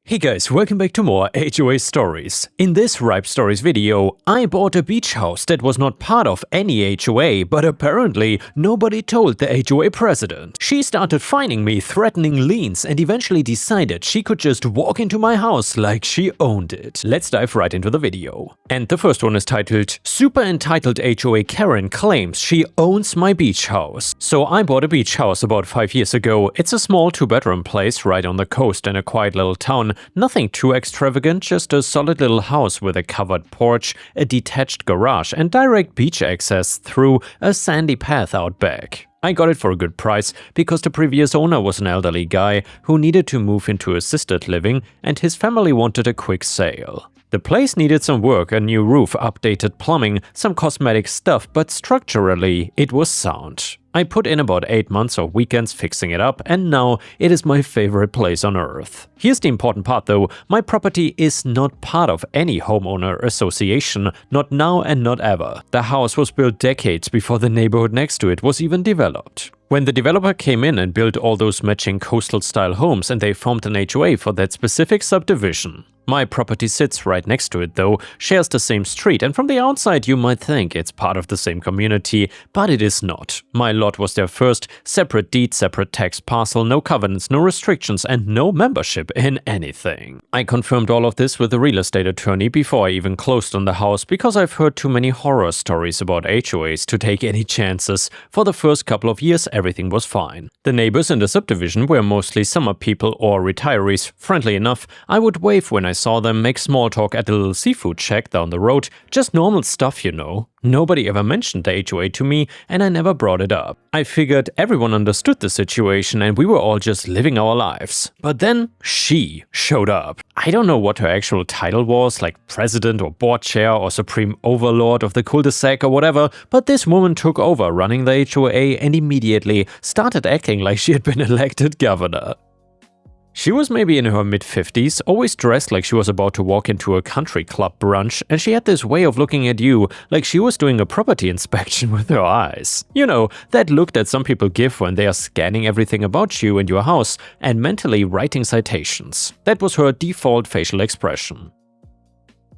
Hey guys, welcome back to more HOA stories. In this Ripestories video, I bought a beach house that was not part of any HOA, but apparently nobody told the HOA president. She started fining me, threatening liens, and eventually decided she could just walk into my house like she owned it. Let's dive right into the video. And the first one is titled, Super Entitled HOA Karen Claims She Owns My Beach House. So I bought a beach house about 5 years ago. It's a small 2-bedroom place right on the coast in a quiet little town. Nothing too extravagant, just a solid little house with a covered porch, a detached garage, and direct beach access through a sandy path out back. I got it for a good price because the previous owner was an elderly guy who needed to move into assisted living and his family wanted a quick sale. The place needed some work, a new roof, updated plumbing, some cosmetic stuff, but structurally it was sound. I put in about 8 months of weekends fixing it up, and now it is my favorite place on earth. Here's the important part though, my property is not part of any homeowner association, not now and not ever. The house was built decades before the neighborhood next to it was even developed. When the developer came in and built all those matching coastal-style homes and they formed an HOA for that specific subdivision. My property sits right next to it though, shares the same street, and from the outside you might think it's part of the same community, but it is not. My lot was their first, separate deed, separate tax parcel, no covenants, no restrictions, and no membership in anything. I confirmed all of this with a real estate attorney before I even closed on the house because I've heard too many horror stories about HOAs to take any chances. For the first couple of years everything was fine. The neighbors in the subdivision were mostly summer people or retirees. Friendly enough, I would wave when I saw them, make small talk at the little seafood shack down the road, just normal stuff, you know. Nobody ever mentioned the HOA to me and I never brought it up. I figured everyone understood the situation and we were all just living our lives. But then she showed up. I don't know what her actual title was, like president or board chair or supreme overlord of the cul-de-sac or whatever, but this woman took over running the HOA and immediately started acting like she had been elected governor. She was maybe in her mid-50s, always dressed like she was about to walk into a country club brunch, and she had this way of looking at you like she was doing a property inspection with her eyes. You know, that look that some people give when they are scanning everything about you and your house and mentally writing citations. That was her default facial expression.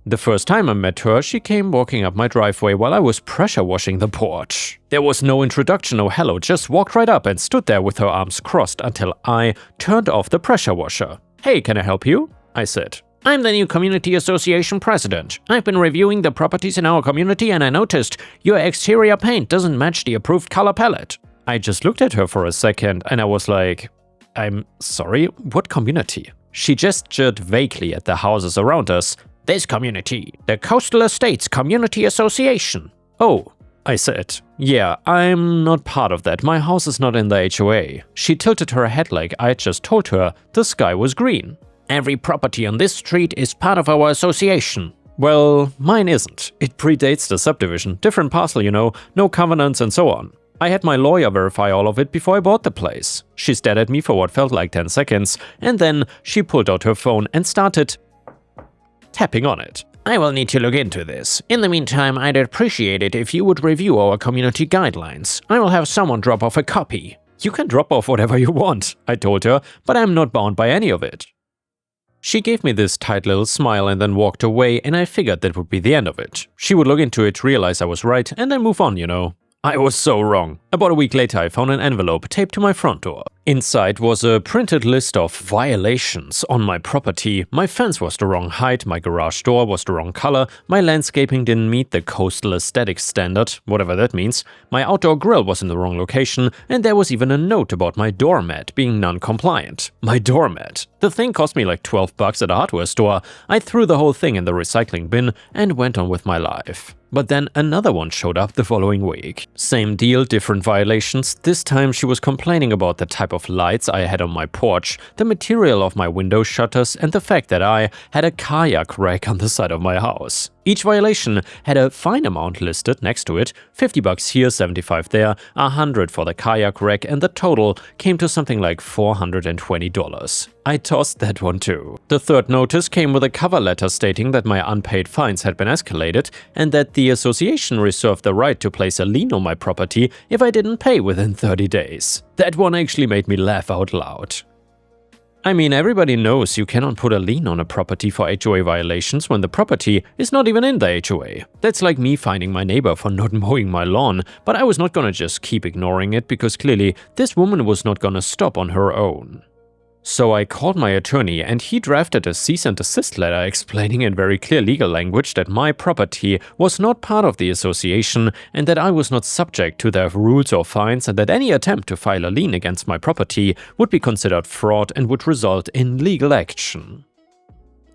The first time I met her, she came walking up my driveway while I was pressure washing the porch. There was no introduction or hello, just walked right up and stood there with her arms crossed until I turned off the pressure washer. "Hey, can I help you?" I said. "I'm the new Community Association president. I've been reviewing the properties in our community and I noticed your exterior paint doesn't match the approved color palette." I just looked at her for a second and I was like, "I'm sorry, what community?" She gestured vaguely at the houses around us. "This community, the Coastal Estates Community Association." "Oh," I said. "Yeah, I'm not part of that. My house is not in the HOA." She tilted her head like I just told her the sky was green. "Every property on this street is part of our association." Well, mine isn't. It predates the subdivision, different parcel, you know, no covenants and so on. I had my lawyer verify all of it before I bought the place. She stared at me for what felt like 10 seconds, and then she pulled out her phone and started tapping on it. "I will need to look into this. In the meantime, I'd appreciate it if you would review our community guidelines. I will have someone drop off a copy." "You can drop off whatever you want," I told her, "but I'm not bound by any of it." She gave me this tight little smile and then walked away, and I figured that would be the end of it. She would look into it, realize I was right, and then move on, you know. I was so wrong. About a week later, I found an envelope taped to my front door. Inside was a printed list of violations on my property. My fence was the wrong height, my garage door was the wrong color, my landscaping didn't meet the coastal aesthetic standard, whatever that means, my outdoor grill was in the wrong location, and there was even a note about my doormat being non-compliant. My doormat. The thing cost me like $12 at a hardware store. I threw the whole thing in the recycling bin and went on with my life. But then another one showed up the following week. Same deal, different violations. This time she was complaining about the type of lights I had on my porch, the material of my window shutters, and the fact that I had a kayak rack on the side of my house. Each violation had a fine amount listed next to it, $50 here, $75 there, $100 for the kayak rack, and the total came to something like $420. I tossed that one too. The third notice came with a cover letter stating that my unpaid fines had been escalated and that the association reserved the right to place a lien on my property if I didn't pay within 30 days. That one actually made me laugh out loud. I mean, everybody knows you cannot put a lien on a property for HOA violations when the property is not even in the HOA. That's like me finding my neighbor for not mowing my lawn, but I was not gonna just keep ignoring it because clearly this woman was not gonna stop on her own. So I called my attorney and he drafted a cease and desist letter explaining in very clear legal language that my property was not part of the association and that I was not subject to their rules or fines and that any attempt to file a lien against my property would be considered fraud and would result in legal action.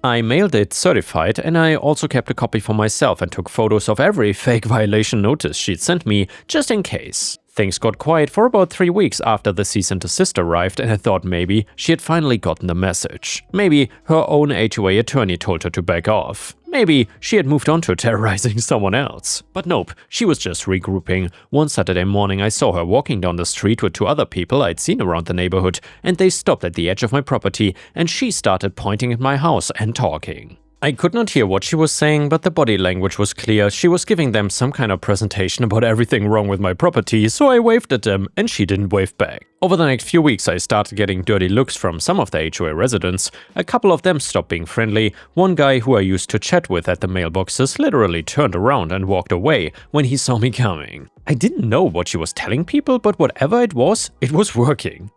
I mailed it certified and I also kept a copy for myself and took photos of every fake violation notice she'd sent me just in case. Things got quiet for about 3 weeks after the cease and desist arrived and I thought maybe she had finally gotten the message. Maybe her own HOA attorney told her to back off. Maybe she had moved on to terrorizing someone else. But nope, she was just regrouping. One Saturday morning I saw her walking down the street with 2 other people I'd seen around the neighborhood and they stopped at the edge of my property and she started pointing at my house and talking. I could not hear what she was saying, but the body language was clear. She was giving them some kind of presentation about everything wrong with my property, so I waved at them and she didn't wave back. Over the next few weeks I started getting dirty looks from some of the HOA residents. A couple of them stopped being friendly. One guy who I used to chat with at the mailboxes literally turned around and walked away when he saw me coming. I didn't know what she was telling people, but whatever it was working.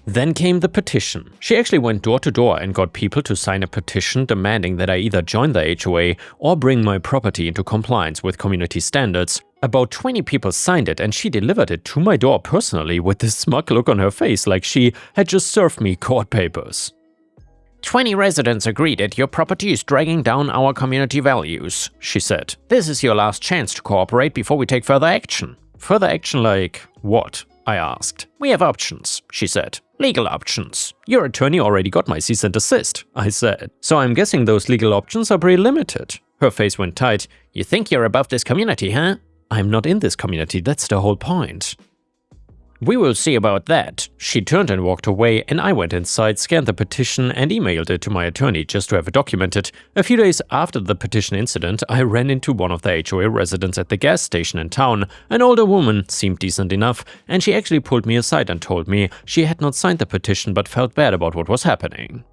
Then came the petition. She actually went door to door and got people to sign a petition demanding that I either join the HOA or bring my property into compliance with community standards. About 20 people signed it and she delivered it to my door personally with this smug look on her face like she had just served me court papers. 20 residents agreed that your property is dragging down our community values, she said. This is your last chance to cooperate before we take further action. Further action like what? I asked. We have options, she said. Legal options. Your attorney already got my cease and desist, I said. So I'm guessing those legal options are pretty limited. Her face went tight. You think you're above this community, huh? I'm not in this community, that's the whole point. We will see about that. She turned and walked away and I went inside, scanned the petition and emailed it to my attorney just to have it documented. A few days after the petition incident, I ran into one of the HOA residents at the gas station in town. An older woman, seemed decent enough, and she actually pulled me aside and told me she had not signed the petition but felt bad about what was happening.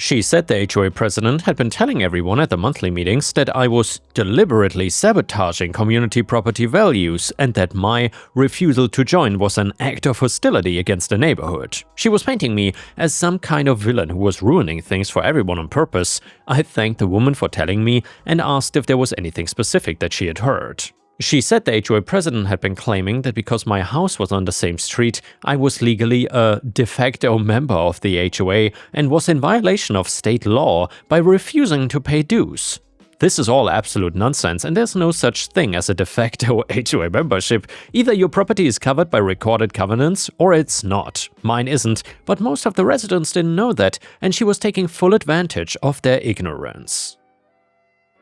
She said the HOA president had been telling everyone at the monthly meetings that I was deliberately sabotaging community property values and that my refusal to join was an act of hostility against the neighborhood. She was painting me as some kind of villain who was ruining things for everyone on purpose. I thanked the woman for telling me and asked if there was anything specific that she had heard. She said the HOA president had been claiming that because my house was on the same street, I was legally a de facto member of the HOA and was in violation of state law by refusing to pay dues. This is all absolute nonsense and there's no such thing as a de facto HOA membership. Either your property is covered by recorded covenants or it's not. Mine isn't, but most of the residents didn't know that and she was taking full advantage of their ignorance.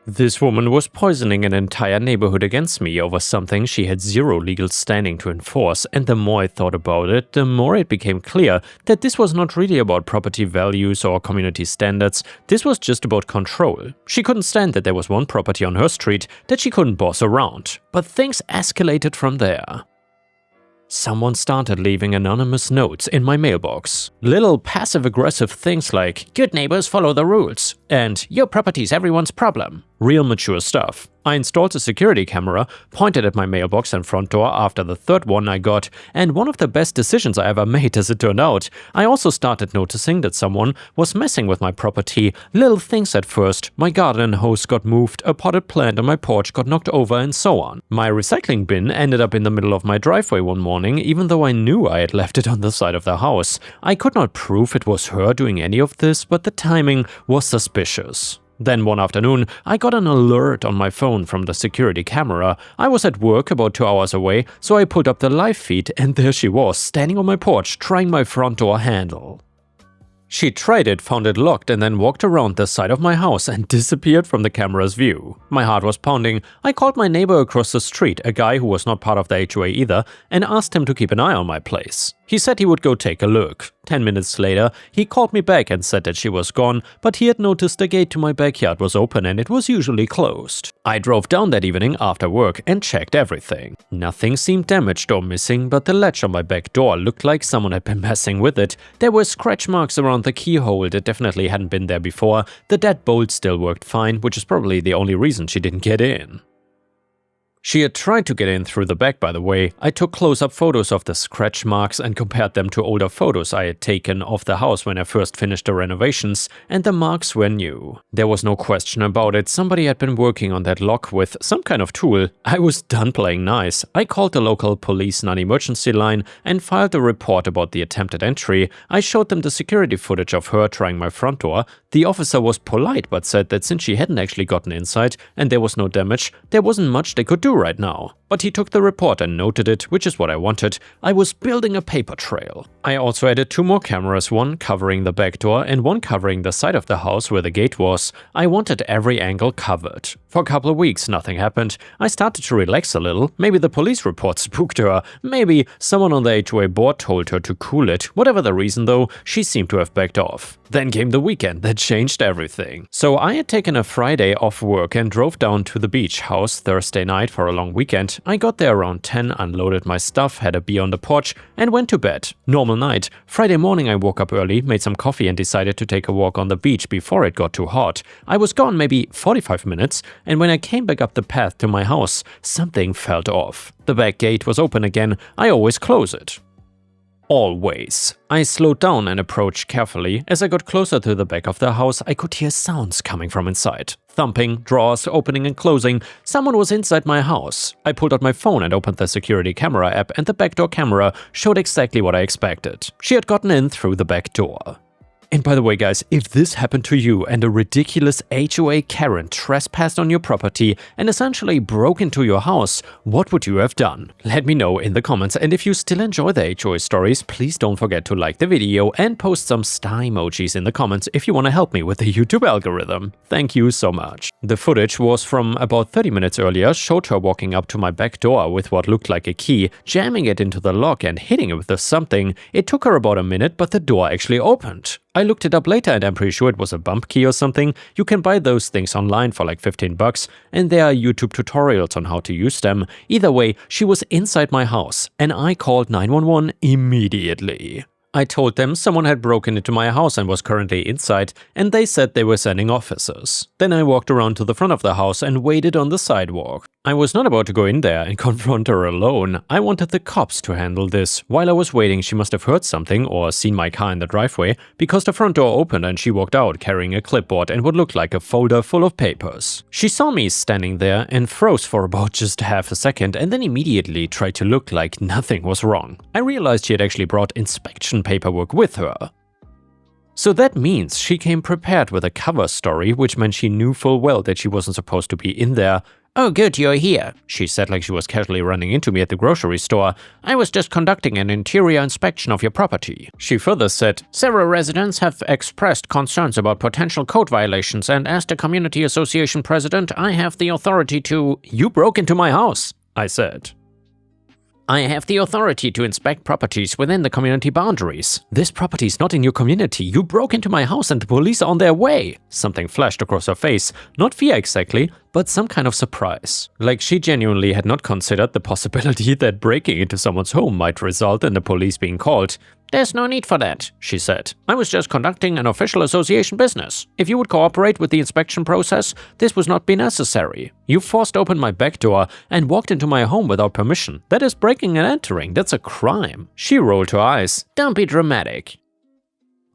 This woman was poisoning an entire neighborhood against me over something she had zero legal standing to enforce, and the more I thought about it, the more it became clear that this was not really about property values or community standards, this was just about control. She couldn't stand that there was one property on her street that she couldn't boss around. But things escalated from there. Someone started leaving anonymous notes in my mailbox. Little passive-aggressive things like, good neighbors follow the rules, and your property's everyone's problem. Real mature stuff. I installed a security camera, pointed at my mailbox and front door after the third one I got, and one of the best decisions I ever made as it turned out. I also started noticing that someone was messing with my property. Little things at first. My garden hose got moved, a potted plant on my porch got knocked over, and so on. My recycling bin ended up in the middle of my driveway one morning, even though I knew I had left it on the side of the house. I could not prove it was her doing any of this, but the timing was suspicious. Then one afternoon, I got an alert on my phone from the security camera. I was at work about 2 hours away, so I pulled up the live feed and there she was, standing on my porch, trying my front door handle. She tried it, found it locked, and then walked around the side of my house and disappeared from the camera's view. My heart was pounding. I called my neighbor across the street, a guy who was not part of the HOA either, and asked him to keep an eye on my place. He said he would go take a look. 10 minutes later, he called me back and said that she was gone, but he had noticed the gate to my backyard was open and it was usually closed. I drove down that evening after work and checked everything. Nothing seemed damaged or missing, but the latch on my back door looked like someone had been messing with it. There were scratch marks around the keyhole that definitely hadn't been there before. The deadbolt still worked fine, which is probably the only reason she didn't get in. She had tried to get in through the back, by the way. I took close-up photos of the scratch marks and compared them to older photos I had taken of the house when I first finished the renovations, and the marks were new. There was no question about it, somebody had been working on that lock with some kind of tool. I was done playing nice. I called the local police non-emergency line and filed a report about the attempted entry. I showed them the security footage of her trying my front door. The officer was polite but said that since she hadn't actually gotten inside and there was no damage, there wasn't much they could do right now. But he took the report and noted it, which is what I wanted. I was building a paper trail. I also added 2 more cameras, one covering the back door and one covering the side of the house where the gate was. I wanted every angle covered. For a couple of weeks, nothing happened. I started to relax a little. Maybe the police report spooked her. Maybe someone on the HOA board told her to cool it. Whatever the reason though, she seemed to have backed off. Then came the weekend that changed everything. So I had taken a Friday off work and drove down to the beach house Thursday night for a long weekend. I got there around 10, unloaded my stuff, had a beer on the porch, and went to bed. Normal night. Friday morning I woke up early, made some coffee and decided to take a walk on the beach before it got too hot. I was gone maybe 45 minutes, and when I came back up the path to my house, something felt off. The back gate was open again. I always close it. Always. I slowed down and approached carefully. As I got closer to the back of the house, I could hear sounds coming from inside. Thumping, drawers opening and closing. Someone was inside my house. I pulled out my phone and opened the security camera app, and the backdoor camera showed exactly what I expected. She had gotten in through the back door. And by the way guys, if this happened to you and a ridiculous HOA Karen trespassed on your property and essentially broke into your house, what would you have done? Let me know in the comments, and if you still enjoy the HOA stories, please don't forget to like the video and post some star emojis in the comments if you want to help me with the YouTube algorithm. Thank you so much. The footage was from about 30 minutes earlier, showed her walking up to my back door with what looked like a key, jamming it into the lock and hitting it with something. It took her about a minute, but the door actually opened. I looked it up later and I'm pretty sure it was a bump key or something. You can buy those things online for like 15 bucks, and there are YouTube tutorials on how to use them. Either way, she was inside my house and I called 911 immediately. I told them someone had broken into my house and was currently inside, and they said they were sending officers. Then I walked around to the front of the house and waited on the sidewalk. I was not about to go in there and confront her alone. I wanted the cops to handle this. While I was waiting, she must have heard something or seen my car in the driveway, because the front door opened and she walked out carrying a clipboard and what looked like a folder full of papers. She saw me standing there and froze for about just half a second, and then immediately tried to look like nothing was wrong. I realized she had actually brought inspection paperwork with her. So that means she came prepared with a cover story, which meant she knew full well that she wasn't supposed to be in there. "Oh good, you're here," she said like she was casually running into me at the grocery store. "I was just conducting an interior inspection of your property." She further said, "Several residents have expressed concerns about potential code violations, and as the community association president, I have the authority to—" "You broke into my house," I said. "I have the authority to inspect properties within the community boundaries. This property is not in your community. You broke into my house and the police are on their way." Something flashed across her face. Not fear exactly, but some kind of surprise. Like she genuinely had not considered the possibility that breaking into someone's home might result in the police being called. "There's no need for that," she said. "I was just conducting an official association business. If you would cooperate with the inspection process, this would not be necessary. You forced open my back door and walked into my home without permission. That is breaking and entering. That's a crime." She rolled her eyes. "Don't be dramatic.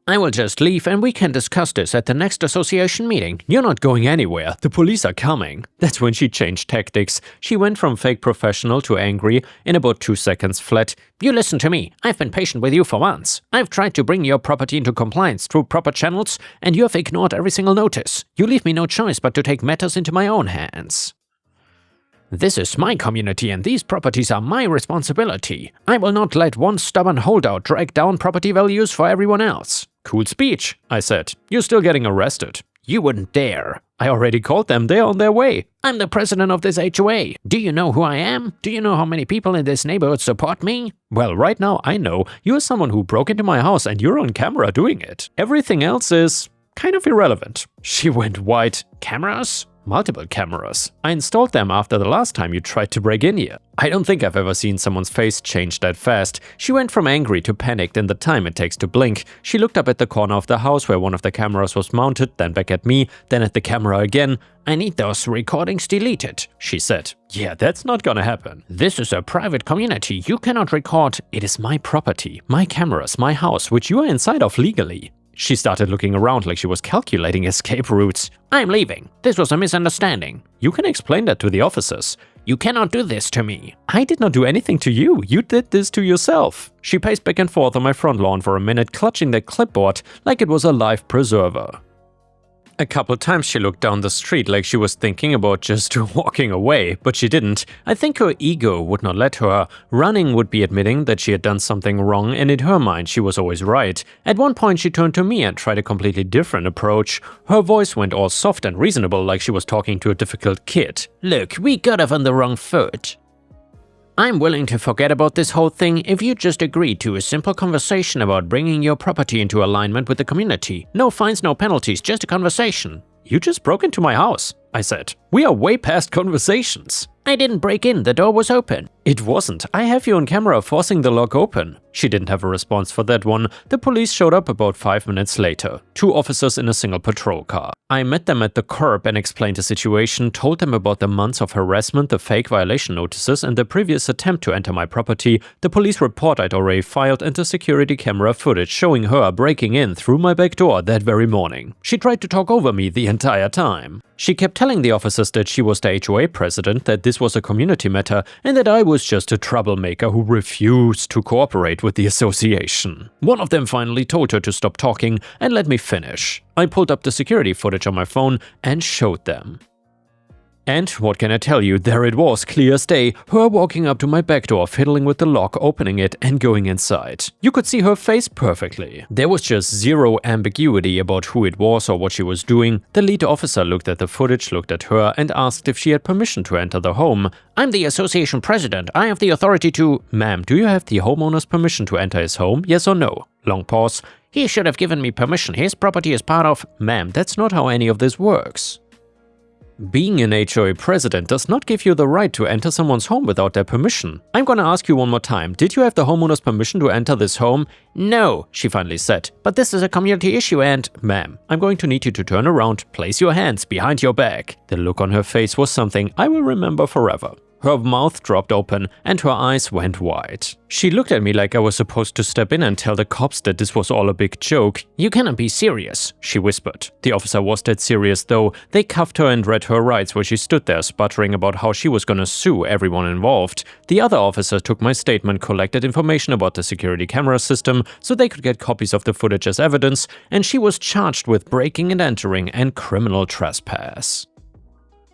I will just leave and we can discuss this at the next association meeting." "You're not going anywhere. The police are coming." That's when she changed tactics. She went from fake professional to angry in about 2 seconds flat. "You listen to me. I've been patient with you for months. I've tried to bring your property into compliance through proper channels, and you have ignored every single notice. You leave me no choice but to take matters into my own hands. This is my community and these properties are my responsibility. I will not let one stubborn holdout drag down property values for everyone else." "Cool speech," I said. "You're still getting arrested." You wouldn't dare. I already called them, they're on their way. I'm the president of this HOA. Do you know who I am? Do you know how many people in this neighborhood support me? Well, right now I know you're someone who broke into my house and you're on camera doing it. Everything else is kind of irrelevant. She went white. Cameras? Multiple cameras. I installed them after the last time you tried to break in here. I don't think I've ever seen someone's face change that fast. She went from angry to panicked in the time it takes to blink. She looked up at the corner of the house where one of the cameras was mounted, then back at me, then at the camera again. I need those recordings deleted, she said. Yeah, that's not gonna happen. This is a private community. You cannot record. It is my property, my cameras, my house, which you are inside of legally. She started looking around like she was calculating escape routes. I'm leaving. This was a misunderstanding. You can explain that to the officers. You cannot do this to me. I did not do anything to you. You did this to yourself. She paced back and forth on my front lawn for a minute, clutching the clipboard like it was a life preserver. A couple times she looked down the street like she was thinking about just walking away, but she didn't. I think her ego would not let her. Running would be admitting that she had done something wrong, and in her mind she was always right. At one point she turned to me and tried a completely different approach. Her voice went all soft and reasonable like she was talking to a difficult kid. Look, we got off on the wrong foot. I'm willing to forget about this whole thing if you just agree to a simple conversation about bringing your property into alignment with the community. No fines, no penalties, just a conversation. You just broke into my house, I said. We are way past conversations. I didn't break in, the door was open. It wasn't. I have you on camera forcing the lock open. She didn't have a response for that one. The police showed up about 5 minutes later. 2 officers in a single patrol car. I met them at the curb and explained the situation, told them about the months of harassment, the fake violation notices, and the previous attempt to enter my property, the police report I'd already filed, and the security camera footage showing her breaking in through my back door that very morning. She tried to talk over me the entire time. She kept telling the officers that she was the HOA president, that this was a community matter, and that I was just a troublemaker who refused to cooperate with the association. One of them finally told her to stop talking and let me finish. I pulled up the security footage on my phone and showed them. And what can I tell you, there it was, clear as day, her walking up to my back door, fiddling with the lock, opening it and going inside. You could see her face perfectly. There was just zero ambiguity about who it was or what she was doing. The lead officer looked at the footage, looked at her and asked if she had permission to enter the home. I'm the association president. I have the authority to… Ma'am, do you have the homeowner's permission to enter his home? Yes or no? Long pause. He should have given me permission. His property is part of… Ma'am, that's not how any of this works. Being an HOA president does not give you the right to enter someone's home without their permission. I'm gonna ask you one more time, did you have the homeowner's permission to enter this home? No, she finally said, but this is a community issue and… Ma'am, I'm going to need you to turn around, place your hands behind your back. The look on her face was something I will remember forever. Her mouth dropped open and her eyes went wide. She looked at me like I was supposed to step in and tell the cops that this was all a big joke. You cannot be serious, she whispered. The officer was dead serious though. They cuffed her and read her rights where she stood there sputtering about how she was gonna sue everyone involved. The other officer took my statement, collected information about the security camera system so they could get copies of the footage as evidence, and she was charged with breaking and entering and criminal trespass.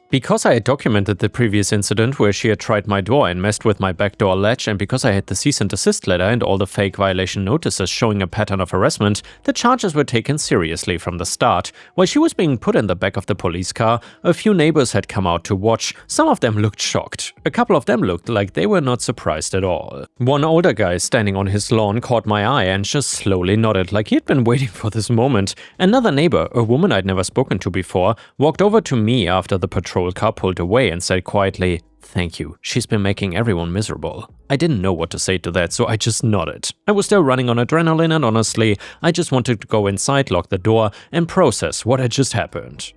Because I had documented the previous incident where she had tried my door and messed with my back door latch, and because I had the cease and desist letter and all the fake violation notices showing a pattern of harassment, the charges were taken seriously from the start. While she was being put in the back of the police car, a few neighbors had come out to watch. Some of them looked shocked. A couple of them looked like they were not surprised at all. One older guy standing on his lawn caught my eye and just slowly nodded like he had been waiting for this moment. Another neighbor, a woman I'd never spoken to before, walked over to me after the patrol car pulled away and said quietly, "Thank you, she's been making everyone miserable." I didn't know what to say to that, so I just nodded. I was still running on adrenaline and honestly, I just wanted to go inside, lock the door, and process what had just happened.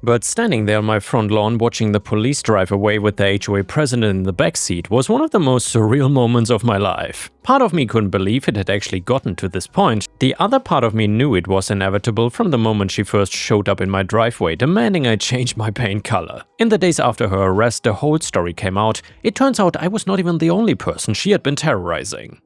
But standing there on my front lawn watching the police drive away with the HOA president in the backseat was one of the most surreal moments of my life. Part of me couldn't believe it had actually gotten to this point. The other part of me knew it was inevitable from the moment she first showed up in my driveway demanding I change my paint color. In the days after her arrest, the whole story came out. It turns out I was not even the only person she had been terrorizing.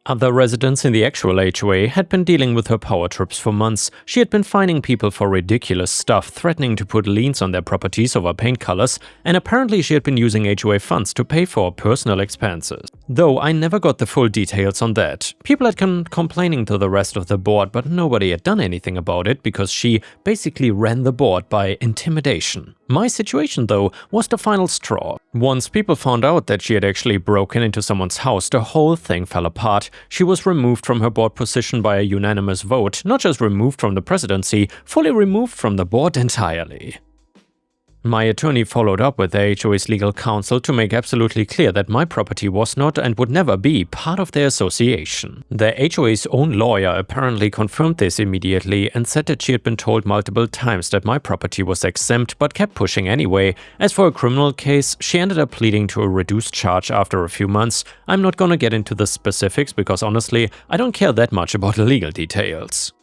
Other residents in the actual HOA had been dealing with her power trips for months. She had been fining people for ridiculous stuff, threatening to put liens on their properties over paint colors, and apparently she had been using HOA funds to pay for personal expenses. Though I never got the full details on that. People had been complaining to the rest of the board, but nobody had done anything about it because she basically ran the board by intimidation. My situation, though, was the final straw. Once people found out that she had actually broken into someone's house, the whole thing fell apart. She was removed from her board position by a unanimous vote, not just removed from the presidency, fully removed from the board entirely. My attorney followed up with the HOA's legal counsel to make absolutely clear that my property was not and would never be part of the association. The HOA's own lawyer apparently confirmed this immediately and said that she had been told multiple times that my property was exempt but kept pushing anyway. As for a criminal case, she ended up pleading to a reduced charge after a few months. I'm not gonna get into the specifics because honestly, I don't care that much about the legal details.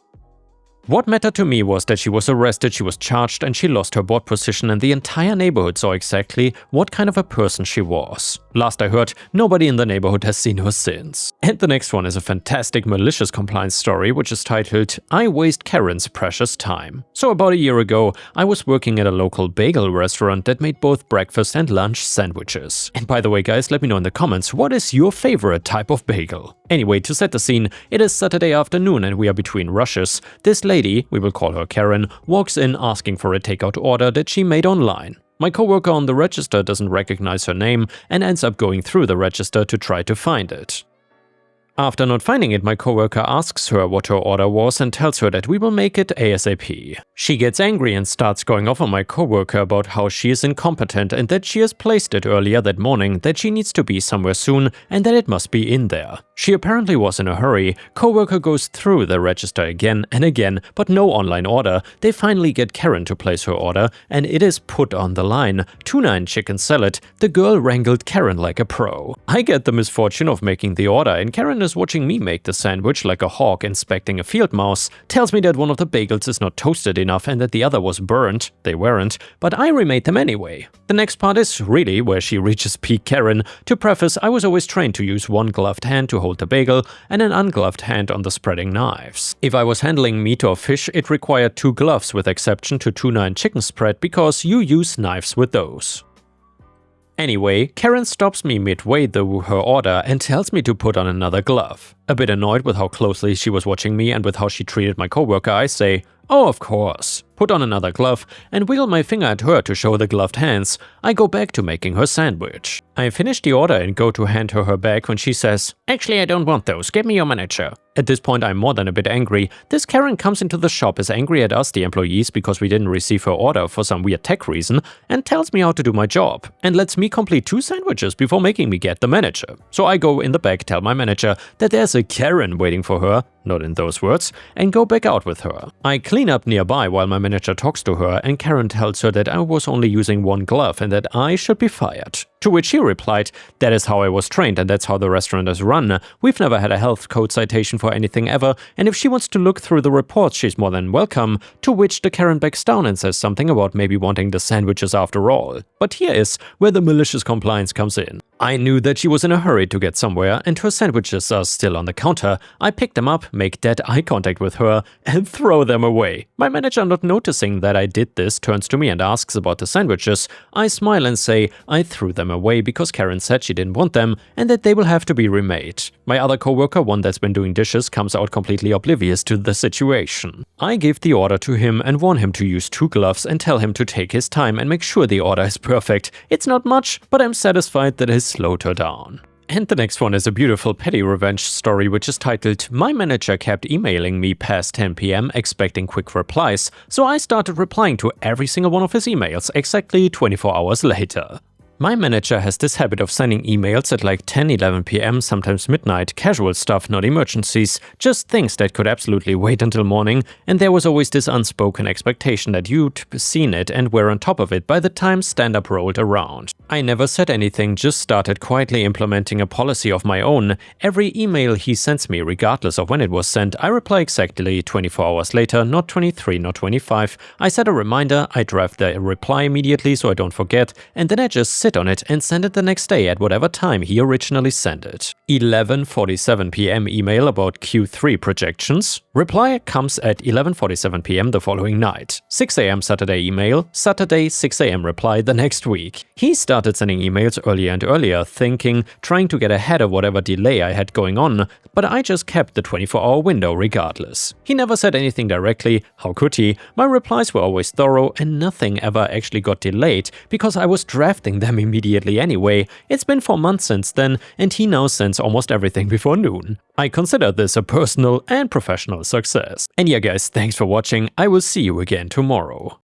What mattered to me was that she was arrested, she was charged, and she lost her board position, and the entire neighborhood saw exactly what kind of a person she was. Last I heard, nobody in the neighborhood has seen her since. And the next one is a fantastic malicious compliance story, which is titled, I Waste Karen's Precious Time. So about a year ago, I was working at a local bagel restaurant that made both breakfast and lunch sandwiches. And by the way guys, let me know in the comments, what is your favorite type of bagel? Anyway, to set the scene, it is Saturday afternoon and we are between rushes. This lady, we will call her Karen, walks in asking for a takeout order that she made online. My coworker on the register doesn't recognize her name and ends up going through the register to try to find it. After not finding it, my coworker asks her what her order was and tells her that we will make it ASAP. She gets angry and starts going off on my coworker about how she is incompetent and that she has placed it earlier that morning, that she needs to be somewhere soon and that it must be in there. She apparently was in a hurry. Coworker goes through the register again and again, but no online order. They finally get Karen to place her order and it is put on the line. Tuna and chicken salad. The girl wrangled Karen like a pro. I get the misfortune of making the order and Karen is watching me make the sandwich like a hawk inspecting a field mouse, tells me that one of the bagels is not toasted enough and that the other was burnt. They weren't, but I remade them anyway. The next part is really where she reaches peak Karen. To preface, I was always trained to use one gloved hand to hold the bagel and an ungloved hand on the spreading knives. If I was handling meat or fish, it required 2 gloves with exception to tuna and chicken spread because you use knives with those. Anyway, Karen stops me midway through her order and tells me to put on another glove. A bit annoyed with how closely she was watching me and with how she treated my coworker, I say, "Oh, of course." Put on another glove and wiggle my finger at her to show the gloved hands. I go back to making her sandwich. I finish the order and go to hand her bag when she says, "Actually, I don't want those, give me your manager." At this point, I'm more than a bit angry. This Karen comes into the shop, is angry at us, the employees, because we didn't receive her order for some weird tech reason, and tells me how to do my job, and lets me complete 2 sandwiches before making me get the manager. So I go in the back, tell my manager that there's a Karen waiting for her, not in those words, and go back out with her. I clean up nearby while my manager talks to her, and Karen tells her that I was only using 1 glove and that I should be fired. To which she replied, "That is how I was trained and that's how the restaurant is run. We've never had a health code citation for anything ever, and if she wants to look through the reports, she's more than welcome." To which the Karen backs down and says something about maybe wanting the sandwiches after all. But here is where the malicious compliance comes in. I knew that she was in a hurry to get somewhere and her sandwiches are still on the counter. I pick them up, make dead eye contact with her, and throw them away. My manager, not noticing that I did this, turns to me and asks about the sandwiches. I smile and say I threw them away because Karen said she didn't want them and that they will have to be remade. My other coworker, one that's been doing dishes, comes out completely oblivious to the situation. I give the order to him and warn him to use 2 gloves and tell him to take his time and make sure the order is perfect. It's not much, but I'm satisfied that it slowed her down. And the next one is a beautiful petty revenge story which is titled, My manager kept emailing me past 10 PM expecting quick replies, so I started replying to every single one of his emails exactly 24 hours later. My manager has this habit of sending emails at like 10-11 PM, sometimes midnight, casual stuff, not emergencies, just things that could absolutely wait until morning, and there was always this unspoken expectation that you'd seen it and were on top of it by the time stand-up rolled around. I never said anything, just started quietly implementing a policy of my own. Every email he sends me, regardless of when it was sent, I reply exactly 24 hours later, not 23, not 25. I set a reminder, I draft the reply immediately so I don't forget, and then I just sit sit on it and send it the next day at whatever time he originally sent it. 11:47 p.m. email about Q3 projections. Reply comes at 11:47 p.m. the following night. 6 a.m. Saturday email. Saturday 6 a.m. reply the next week. He started sending emails earlier and earlier, trying to get ahead of whatever delay I had going on, but I just kept the 24-hour window regardless. He never said anything directly, how could he? My replies were always thorough and nothing ever actually got delayed because I was drafting them immediately anyway. It's been 4 months since then and he now sends almost everything before noon. I consider this a personal and professional success. And yeah guys, thanks for watching. I will see you again tomorrow.